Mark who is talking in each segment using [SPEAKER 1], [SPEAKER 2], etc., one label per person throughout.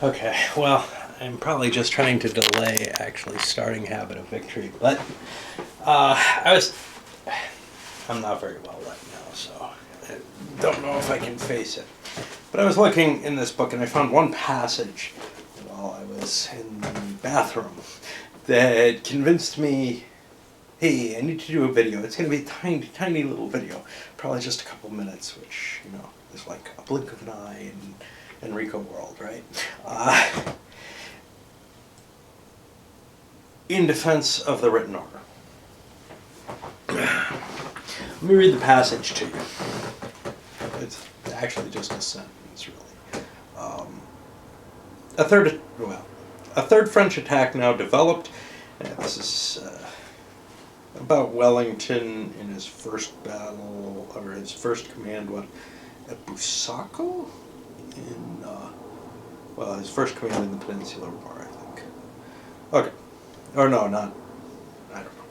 [SPEAKER 1] Okay, well, I'm probably just trying to delay actually starting Habit of Victory, but I was. I'm not very well right now, so I don't know if I can face it. But I was looking in this book and I found one passage while I was in the bathroom that convinced me, hey, I need to do a video. It's going to be a tiny, tiny little video, probably just a couple minutes, which, is like a blink of an eye in Enrico world, right? In defense of the written order. Let me read the passage to you. It's actually just a sentence, really. A third French attack now developed. This is about Wellington in his first battle, or his first command, at Busaco? His first command in the Peninsular War, I think. Okay. Or no, not, I don't know.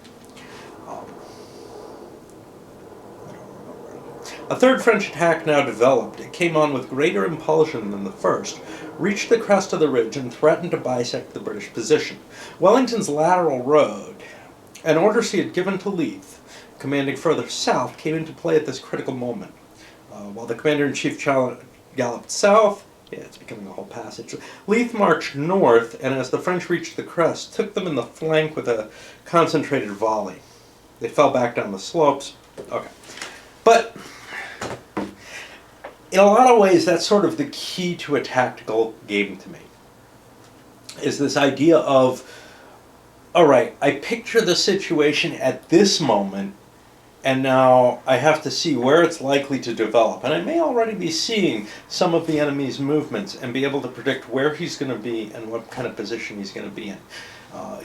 [SPEAKER 1] I don't remember. A third French attack now developed. It came on with greater impulsion than the first, reached the crest of the ridge, and threatened to bisect the British position. Wellington's lateral road, an order he had given to Leith, commanding further south, came into play at this critical moment. While the commander-in-chief galloped south, it's becoming a whole passage, Leith marched north, and as the French reached the crest, took them in the flank with a concentrated volley. They fell back down the slopes. Okay. But in a lot of ways, that's sort of the key to a tactical game to me, is this idea of, all right, I picture the situation at this moment, and now I have to see where it's likely to develop. And I may already be seeing some of the enemy's movements and be able to predict where he's going to be and what kind of position he's going to be in.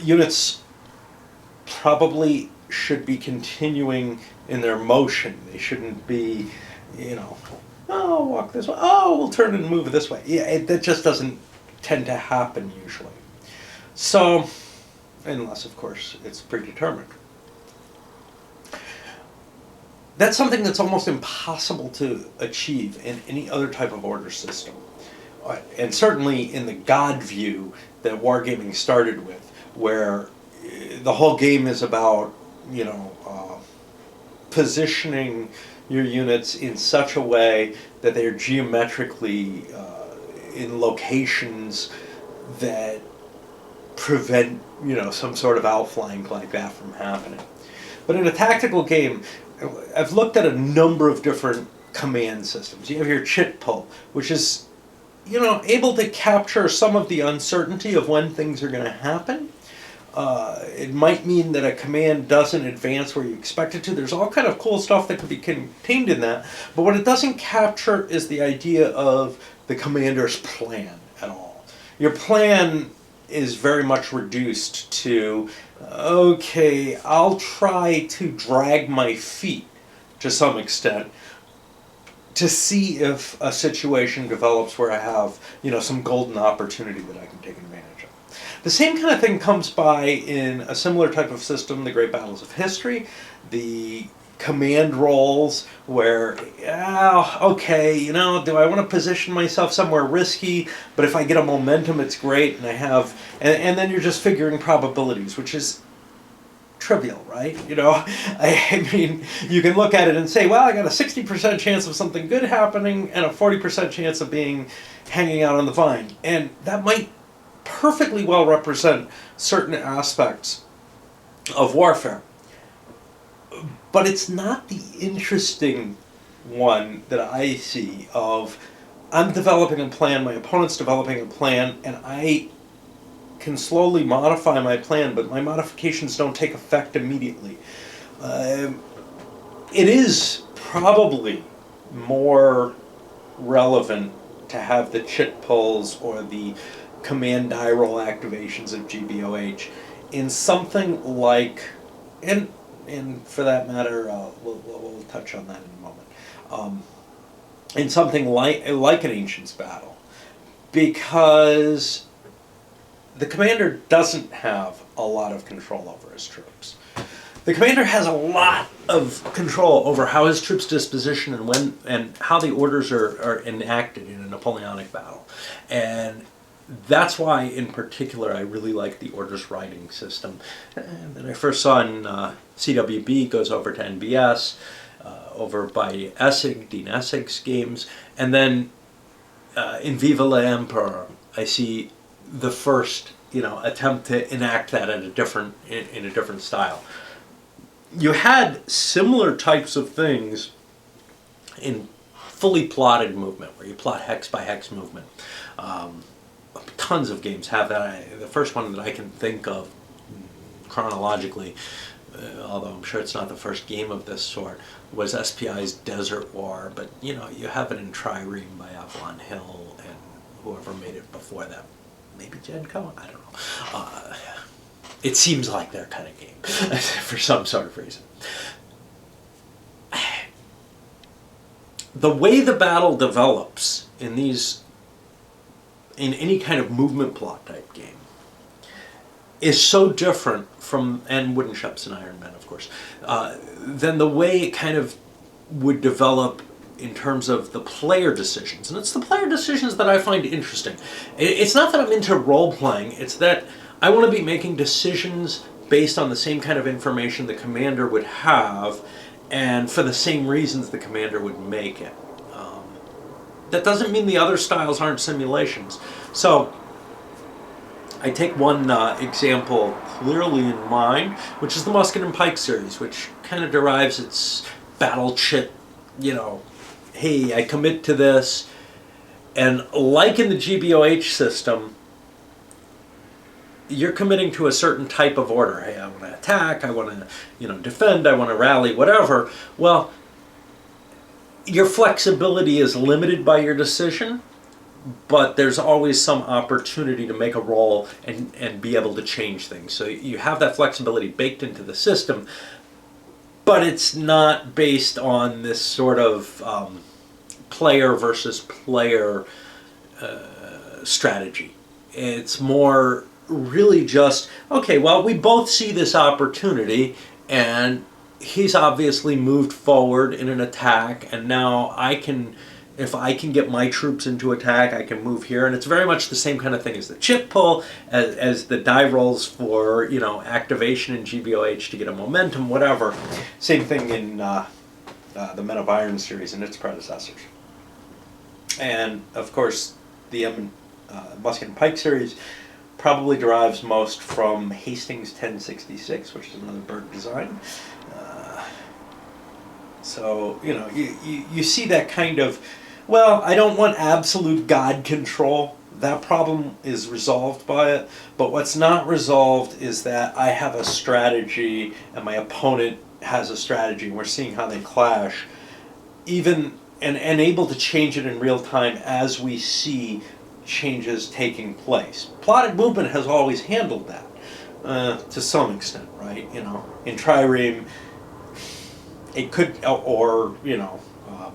[SPEAKER 1] Units probably should be continuing in their motion. They shouldn't be, oh, walk this way. Oh, we'll turn and move this way. Yeah, that just doesn't tend to happen usually. So, unless, of course, it's predetermined. That's something that's almost impossible to achieve in any other type of order system. And certainly in the God view that wargaming started with, where the whole game is about, positioning your units in such a way that they're geometrically in locations that prevent, some sort of outflank like that from happening. But in a tactical game, I've looked at a number of different command systems. You have your chit pull, which is, able to capture some of the uncertainty of when things are going to happen. It might mean that a command doesn't advance where you expect it to. There's all kind of cool stuff that could be contained in that. But what it doesn't capture is the idea of the commander's plan at all. Your plan is very much reduced to, okay, I'll try to drag my feet to some extent to see if a situation develops where I have, some golden opportunity that I can take advantage of. The same kind of thing comes by in a similar type of system, the Great Battles of History, the command roles where, okay, do I want to position myself somewhere risky, but if I get a momentum, it's great, and I have, and then you're just figuring probabilities, which is trivial, right? I mean, you can look at it and say, well, I got a 60% chance of something good happening and a 40% chance of being hanging out on the vine, and that might perfectly well represent certain aspects of warfare. But it's not the interesting one that I see of, I'm developing a plan, my opponent's developing a plan, and I can slowly modify my plan, but my modifications don't take effect immediately. It is probably more relevant to have the chit pulls or the command die roll activations of GBOH in something like, and for that matter, we'll touch on that in a moment, in something like an Ancients battle, because the commander doesn't have a lot of control over his troops. The commander has a lot of control over how his troops disposition and how the orders are enacted in a Napoleonic battle. And that's why, in particular, I really like the orders writing system that I first saw in CWB, goes over to NBS, over by Essig, Dean Essig's games, and then in Viva la Emperor, I see the first, attempt to enact that in a different style. You had similar types of things in fully plotted movement, where you plot hex by hex movement. Tons of games have that. The first one that I can think of chronologically, although I'm sure it's not the first game of this sort, was SPI's Desert War. But you have it in Trireme by Avalon Hill and whoever made it before that. Maybe Genco? I don't know. It seems like their kind of game for some sort of reason. The way the battle develops in any kind of movement plot type game is so different from, and Wooden Ships and Iron Men, of course, than the way it kind of would develop in terms of the player decisions. And it's the player decisions that I find interesting. It's not that I'm into role-playing, it's that I want to be making decisions based on the same kind of information the commander would have, and for the same reasons the commander would make it. That doesn't mean the other styles aren't simulations. So I take one example clearly in mind, which is the Musket and Pike series, which kind of derives its battle chit, hey, I commit to this. And like in the GBOH system, you're committing to a certain type of order. Hey, I want to attack, I want to, defend, I want to rally, whatever. Well, your flexibility is limited by your decision, but there's always some opportunity to make a roll and be able to change things. So you have that flexibility baked into the system, but it's not based on this sort of player versus player strategy. It's more really just, okay, well, we both see this opportunity, and he's obviously moved forward in an attack, and now if I can get my troops into attack, I can move here. And it's very much the same kind of thing as the chip pull, as the die rolls for, activation in GBOH to get a momentum, whatever. Same thing in the Men of Iron series and its predecessors. And, of course, the Musket and Pike series probably derives most from Hastings 1066, which is another Berg design. So, you see that kind of, well, I don't want absolute God control. That problem is resolved by it. But what's not resolved is that I have a strategy and my opponent has a strategy, and we're seeing how they clash, even and able to change it in real time as we see changes taking place. Plotted movement has always handled that to some extent, right? In Trireme, it could, or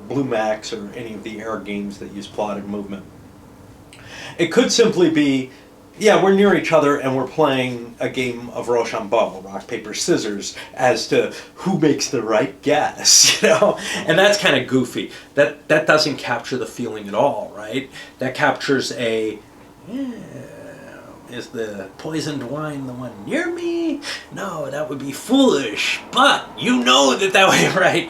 [SPEAKER 1] Blue Max or any of the air games that use plotted movement. It could simply be, yeah, we're near each other and we're playing a game of Rochambeau, rock, paper, scissors, as to who makes the right guess, And that's kind of goofy. That doesn't capture the feeling at all, right? That captures is the poisoned wine the one near me? No, that would be foolish. But you know that way, right?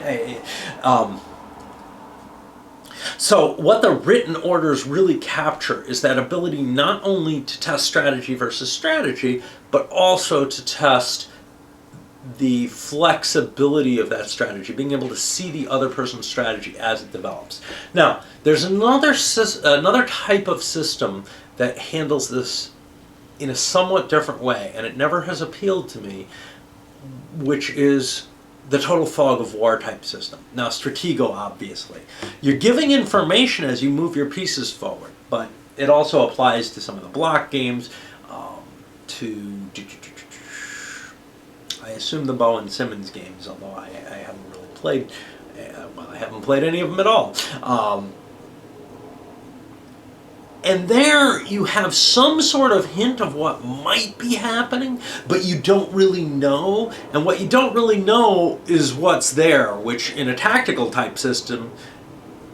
[SPEAKER 1] So what the written orders really capture is that ability not only to test strategy versus strategy, but also to test the flexibility of that strategy, being able to see the other person's strategy as it develops. Now, there's another type of system that handles this in a somewhat different way, and it never has appealed to me, which is the total fog of war type system. Now, Stratego, obviously. You're giving information as you move your pieces forward, but it also applies to some of the block games, I assume the Bow and Simmons games, although I haven't really played, I haven't played any of them at all. And there you have some sort of hint of what might be happening, but you don't really know. And what you don't really know is what's there, which in a tactical type system,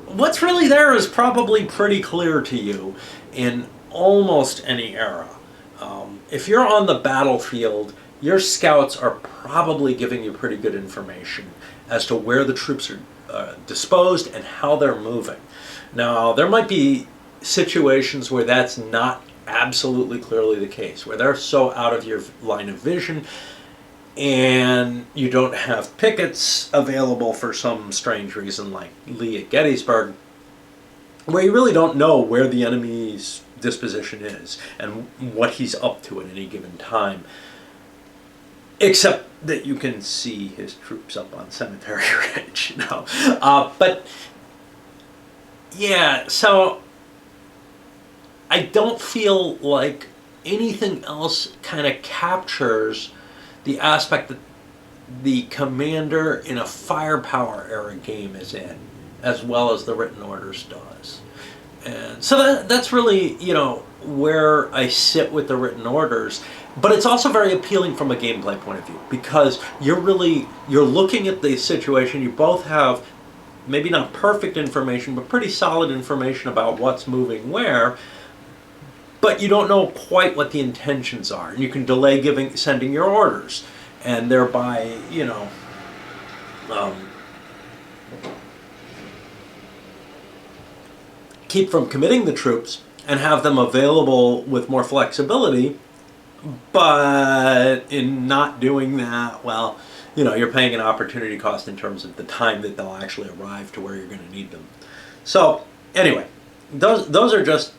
[SPEAKER 1] what's really there is probably pretty clear to you. In
[SPEAKER 2] almost any era. If you're on the battlefield, your scouts are probably giving you pretty good information as to where the troops are disposed and how they're moving. Now, there might be situations where that's not absolutely clearly the case, where they're so out of your line of vision and you don't have pickets available for some strange reason like Lee at Gettysburg, where you really don't know where the enemy's disposition is and what he's up to at any given time, except that you can see his troops up on Cemetery Ridge, but yeah, so I don't feel like anything else kind of captures the aspect that the commander in a firepower era game is in, as well as the written orders does. And so that's really, where I sit with the written orders. But it's also very appealing from a gameplay point of view, because you're looking at the situation. You both have maybe not perfect information, but pretty solid information about what's moving where, but you don't know quite what the intentions are. And you can delay sending your orders, and thereby, keep from committing the troops and have them available with more flexibility. But in not doing that, well, you're paying an opportunity cost in terms of the time that they'll actually arrive to where you're going to need them. So anyway, those are just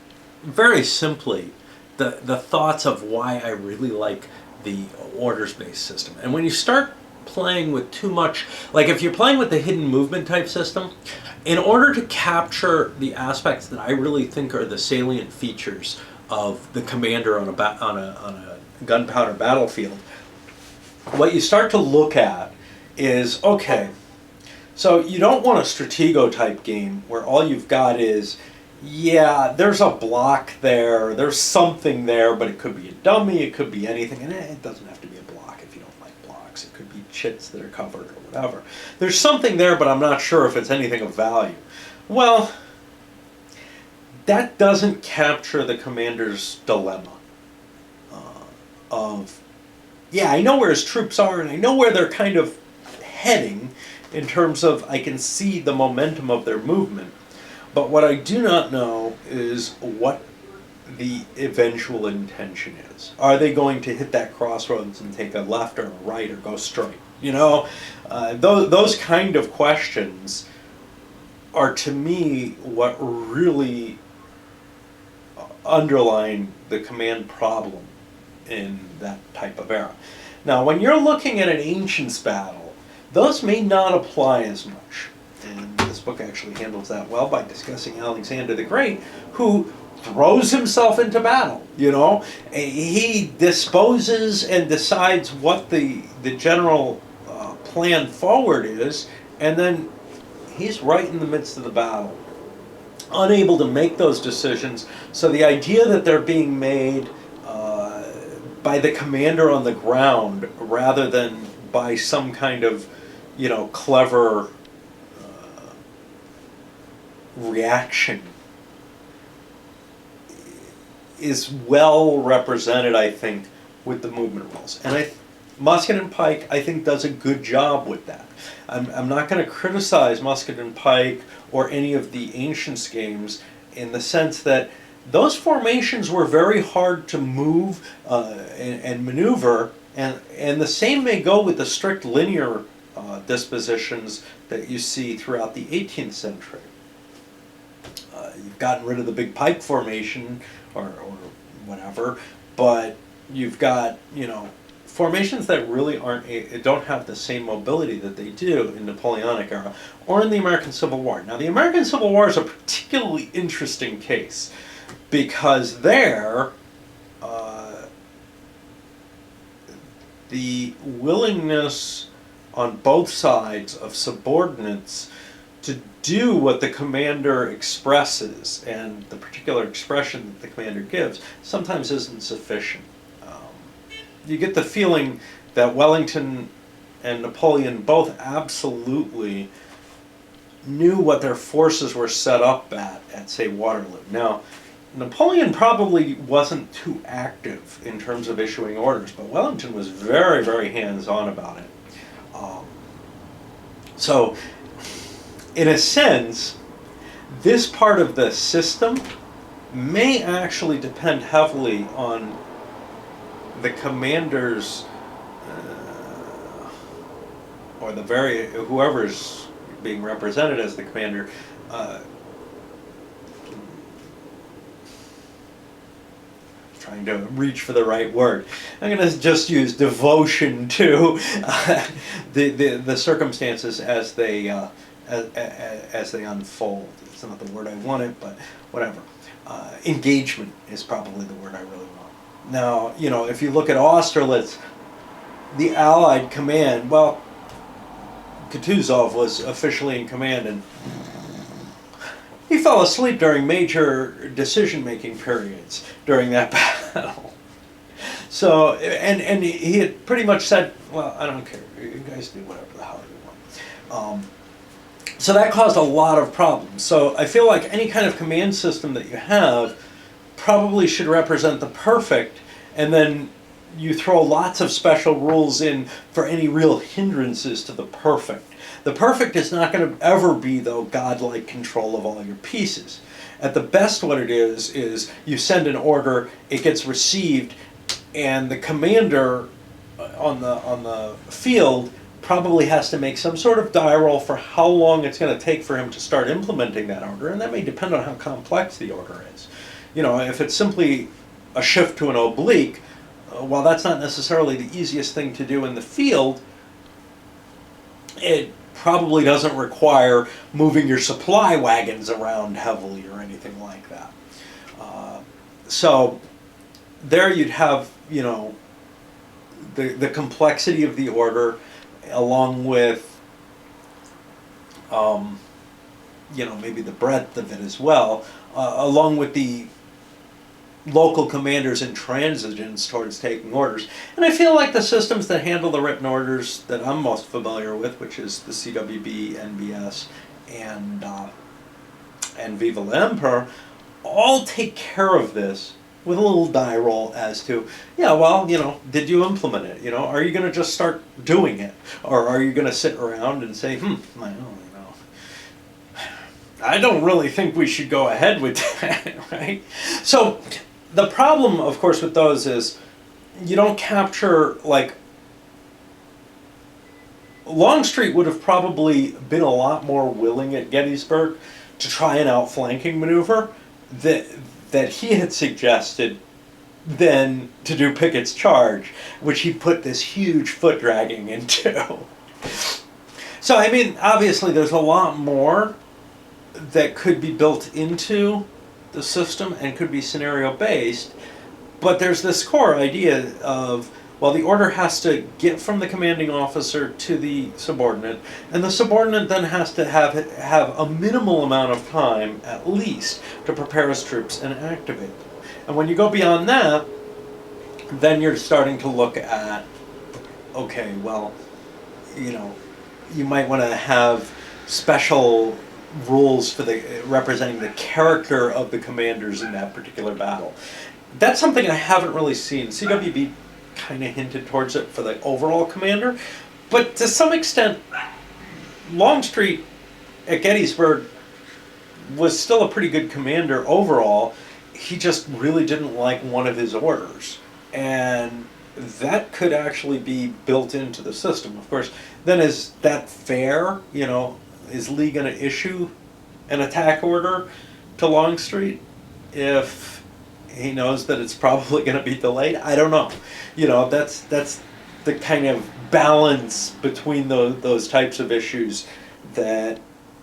[SPEAKER 2] very simply the thoughts of why I really like the orders-based system. And when you start playing with too much, like if you're playing with the hidden movement type system, in order to capture the aspects that I really think are the salient features of the commander on a gunpowder battlefield, what you start to look at is, okay, so you don't want a Stratego type game where all you've got is, yeah, there's a block there, there's something there, but it could be a dummy, it could be anything, and it doesn't have to be a block if you don't like blocks. It could be chits that are covered or whatever. There's something there, but I'm not sure if it's anything of value. Well, that doesn't capture the commander's dilemma of, yeah, I know where his troops are and I know where they're kind of heading in terms of I can see the momentum of their movement. But what I do not know is what the eventual intention is. Are they going to hit that crossroads and take a left or a right or go straight? Those kind of questions are, to me, what really underline the command problem in that type of era. Now, when you're looking at an Ancients battle, those may not apply as much. And this book actually handles that well by discussing Alexander the Great, who throws himself into battle. He disposes and decides what the general plan forward is, and then he's right in the midst of the battle, unable to make those decisions. So the idea that they're being made by the commander on the ground rather than by some kind of, clever reaction is well represented, I think, with the movement rules. And Musket and Pike, I think, does a good job with that. I'm not going to criticize Musket and Pike or any of the Ancients games in the sense that those formations were very hard to move and maneuver, and the same may go with the strict linear dispositions that you see throughout the 18th century. You've gotten rid of the big pike formation or whatever, but you've got, formations that really don't have the same mobility that they do in Napoleonic era or in the American Civil War. Now, the American Civil War is a particularly interesting case because there, the willingness on both sides of subordinates to do what the commander expresses, and the particular expression that the commander gives, sometimes isn't sufficient. You get the feeling that Wellington and Napoleon both absolutely knew what their forces were set up at say, Waterloo. Now,
[SPEAKER 1] Napoleon probably wasn't too active in terms of issuing orders, but Wellington was very, very hands-on about it. Um, so, in a sense, this part of the system may actually depend heavily on the commander's or whoever's being represented as the commander. Trying to reach for the right word. I'm going to just use devotion to the circumstances as they unfold. It's not the word I wanted, but whatever. Engagement is probably the word I really want. Now, if you look at Austerlitz, the Allied command, well, Kutuzov was officially in command, and he fell asleep during major decision-making periods during that battle. So, and he had pretty much said, well, I don't care, you guys do whatever the hell you want. So that caused a lot of problems. So I feel like any kind of command system that you have probably should represent the perfect, and then you throw lots of special rules in for any real hindrances to the perfect. The perfect is not going to ever be, though, godlike control of all your pieces. At the best, what it is you send an order, it gets received, and the commander on the field probably has to make some sort of die roll for how long it's going to take for him to start implementing that order, and that may depend on how complex the order is. If it's simply a shift to an oblique, while that's not necessarily the easiest thing to do in the field, it probably doesn't require moving your supply wagons around heavily or anything like that. So there you'd have, the complexity of the order, along with, maybe the breadth of it as well, along with the local commanders' intransigence towards taking orders. And I feel like the systems that handle the written orders that I'm most familiar with, which is the CWB, NBS, and Viva l'Empereur, all take care of this with a little die roll as to, did you implement it? Are you going to just start doing it? Or are you going to sit around and say, I don't really think we should go ahead with that, right? So the problem, of course, with those is you don't capture, Longstreet would have probably been a lot more willing at Gettysburg to try an outflanking maneuver that he had suggested than to do Pickett's charge, which he put this huge foot dragging into. So, obviously there's a lot more that could be built into the system and could be scenario based, but there's this core idea of, the order has to get from the commanding officer to the subordinate, and the subordinate then has to have a minimal amount of time, at least, to prepare his troops and activate them. And when you go beyond that, then you're starting to look at, you might want to have special rules for representing the character of the commanders in that particular battle. That's something I haven't really seen. CWB kind of hinted towards it for the overall commander, but to some extent, Longstreet at Gettysburg was still a pretty good commander overall. He just really didn't like one of his orders, and that could actually be built into the system. Of course, then is that fair? Is Lee going to issue an attack order to Longstreet if he knows that it's probably going to be delayed? I don't know. That's the kind of balance between those types of issues that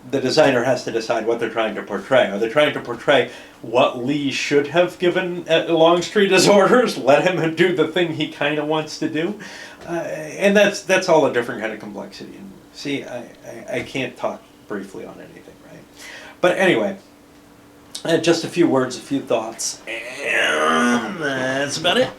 [SPEAKER 1] the designer has to decide what they're trying to portray. Are they trying to portray what Lee should have given Longstreet as orders, let him do the thing he kind of wants to do? And that's all a different kind of complexity. And see, I can't talk briefly on anything, right? But anyway, just a few words, a few thoughts, and that's about it.